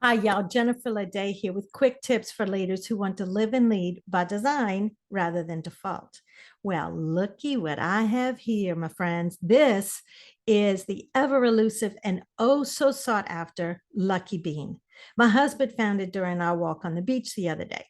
Hi, y'all. Jennifer Lede here with quick tips for leaders who want to live and lead by design rather than default. Well, looky what I have here, my friends. This is the ever elusive and oh so sought after Lucky Bean. My husband found it during our walk on the beach the other day.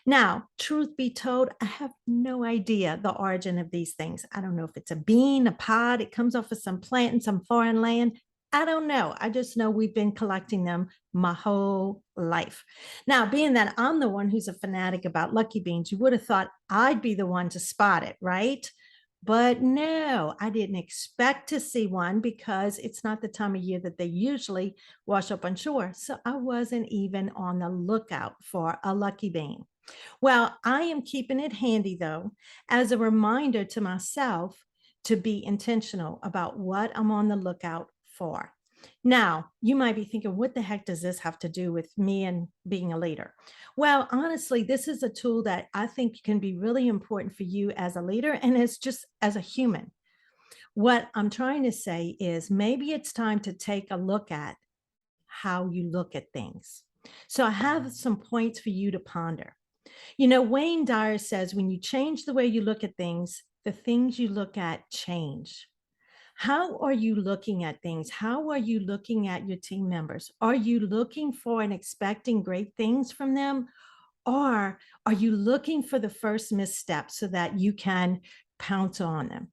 Now, truth be told, I have no idea the origin of these things. I don't know if it's a bean, a pod, it comes off of some plant in some foreign land. I don't know. I just know we've been collecting them my whole life. Now, being that I'm the one who's a fanatic about Lucky Beans, you would have thought I'd be the one to spot it, right? But no, I didn't expect to see one because it's not the time of year that they usually wash up on shore. So I wasn't even on the lookout for a Lucky Bean. Well, I am keeping it handy though, as a reminder to myself to be intentional about what I'm on the lookout for. Now, you might be thinking, what the heck does this have to do with me and being a leader? Well, honestly, this is a tool that I think can be really important for you as a leader and as just as a human. What I'm trying to say is maybe it's time to take a look at how you look at things. So I have some points for you to ponder. You know, Wayne Dyer says when you change the way you look at things, the things you look at change. How are you looking at things? How are you looking at your team members? Are you looking for and expecting great things from them? Or are you looking for the first misstep so that you can pounce on them?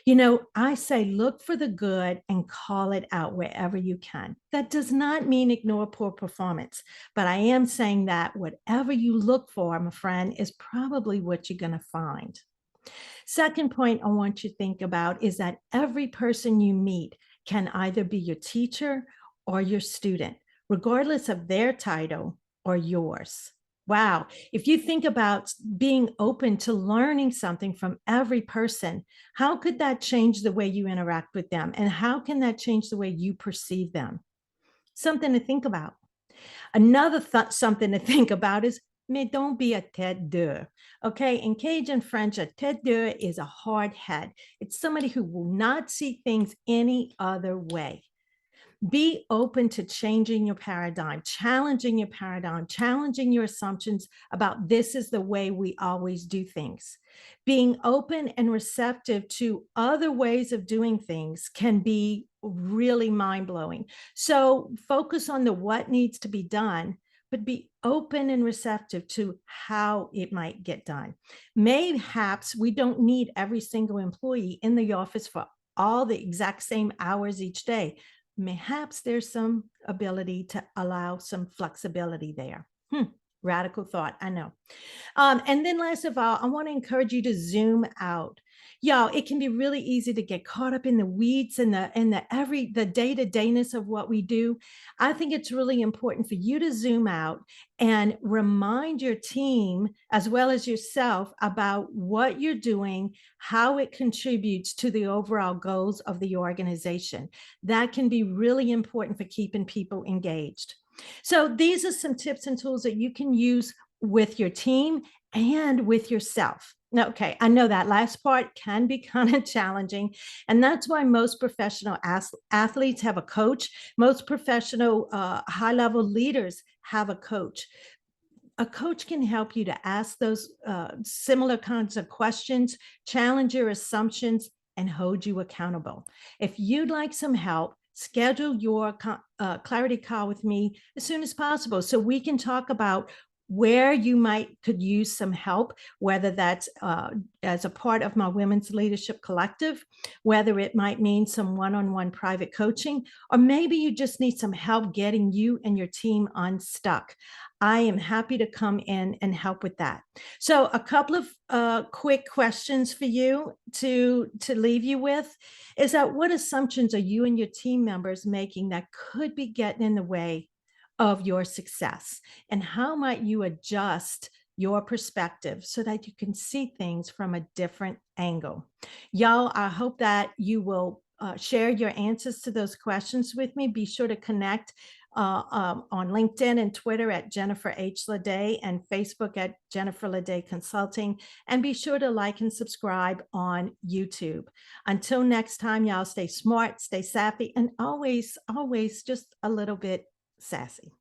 You know, I say look for the good and call it out wherever you can. That does not mean ignore poor performance, but I am saying that whatever you look for, my friend, is probably what you're going to find. Second point I want you to think about is that every person you meet can either be your teacher or your student, regardless of their title or yours. Wow. If you think about being open to learning something from every person, how could that change the way you interact with them? And how can that change the way you perceive them? Something to think about. Another something to think about is, mais don't be a tête deux. Okay, in Cajun French, a tête deux is a hard head. It's somebody who will not see things any other way. Be open to changing your paradigm, challenging your assumptions about this is the way we always do things. Being open and receptive to other ways of doing things can be really mind blowing. So focus on the what needs to be done, but be open and receptive to how it might get done. Mayhaps we don't need every single employee in the office for all the exact same hours each day. Mayhaps there's some ability to allow some flexibility there. Radical thought, I know. And then last of all, I want to encourage you to zoom out. Y'all, it can be really easy to get caught up in the weeds and the day-to-dayness of what we do. I think it's really important for you to zoom out and remind your team as well as yourself about what you're doing, how it contributes to the overall goals of the organization. That can be really important for keeping people engaged. So these are some tips and tools that you can use with your team and with yourself. Okay, I know that last part can be kind of challenging, and that's why most professional athletes have a coach. Most professional high-level leaders have a coach. A coach can help you to ask those similar kinds of questions, challenge your assumptions, and hold you accountable. If you'd like some help, schedule your clarity call with me as soon as possible so we can talk about where you could use some help, whether that's as a part of my Women's Leadership Collective, whether it might mean some one-on-one private coaching, or maybe you just need some help getting you and your team unstuck. I am happy to come in and help with that. So a couple of quick questions for you to leave you with is that what assumptions are you and your team members making that could be getting in the way of your success? And how might you adjust your perspective so that you can see things from a different angle? Y'all, I hope that you will share your answers to those questions with me. Be sure to connect on LinkedIn and Twitter at Jennifer H. Lede and Facebook at Jennifer Lede Consulting. And be sure to like and subscribe on YouTube. Until next time, y'all stay smart, stay savvy, and always, always just a little bit sassy.